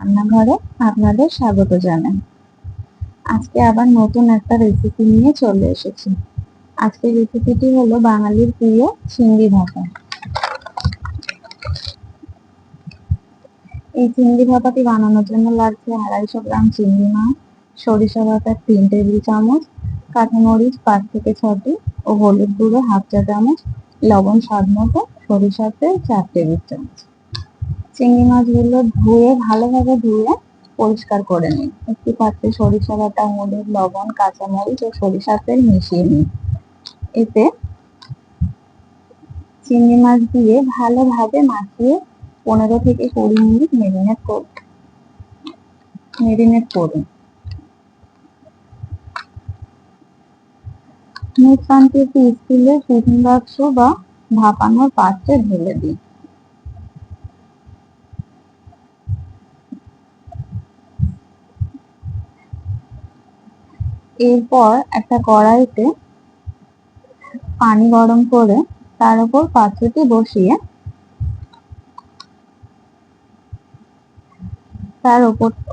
রান্নাঘরে আপনাদের স্বাগত জানাই। আজকে আবার নতুন একটা রেসিপি নিয়ে চলে এসেছি। আজকের রেসিপিটি হলো বাঙালির প্রিয় চিংড়ি ভাপা। এই চিংড়ি ভাপাটি বানানোর জন্য লাগছে 250 গ্রাম চিংড়ি মাছ, সরিষা বাটা 3 টেবিল চামচ, কাঁচামরিচ 5 থেকে 6টি ও হলুদ গুঁড়ো 1/2 চা চামচ, লবণ স্বাদ মতো, সরিষার তেল 4 টেবিল চামচ। চিংড়ি মাছগুলো ভালোভাবে ধুয়ে পরিষ্কার করে নিন। একটি পাত্রে সরিষা বাটা, হলুদ, লবণ, কাঁচামরিচ ও সরিষার তেল মিশিয়ে নিন। এতে চিংড়ি মাছ দিয়ে ভালোভাবে মাখিয়ে 15 থেকে 20 মিনিট মেরিনেট করুন। মিট পান্তিটি স্টিলের টিফিন বাক্স বা ভাপানোর পাত্রে ঢেলে দিন। এরপর একটা কড়াইতে পানি গরম করে তার উপর পাত্রটি বসিয়ে তার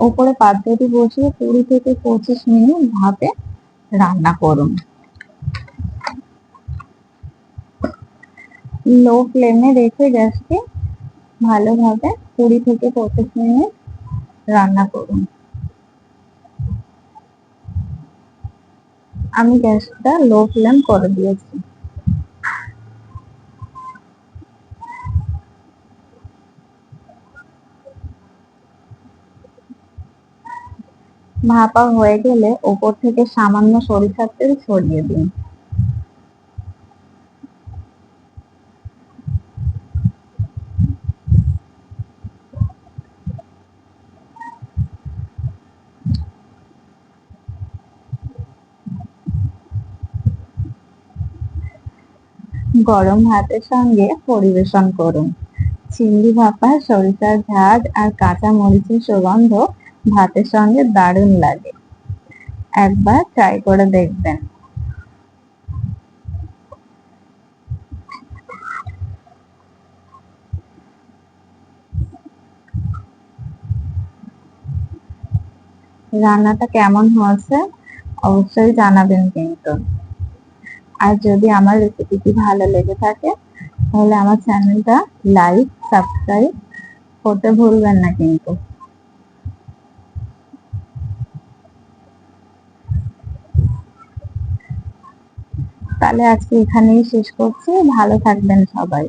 উপরে পাত্রটি বসিয়ে 20 থেকে 25 মিনিট ভাপে রান্না করুন। লো ফ্লেমে রেখে গ্যাসকে ভালোভাবে 20 থেকে 25 মিনিট রান্না করুন। আমি গ্যাসটা লো ফ্লেম করে দিয়েছি। ভাপা হয়ে গেলে উপর থেকে সামান্য সরিষার তেল ছড়িয়ে দিন। গরম ভাতের সঙ্গে পরিবেশন করুন। চিংড়ি ভাপা, সরিষার ঝাঁজ আর কাঁচা মরিচের সুগন্ধ ভাতের সঙ্গে দারুণ লাগে। একবার ট্রাই করে দেখবেন। রান্নাটা কেমন হয়েছে অবশ্যই জানাবেন কিন্তু। আর যদি আমার রেসিপিটি ভালো লেগে থাকে তাহলে আমার চ্যানেলটা লাইক, সাবস্ক্রাইব করতে ভুলবেন না কিন্তু। তাহলে আজকে এখানেই শেষ করছি। ভালো থাকবেন সবাই।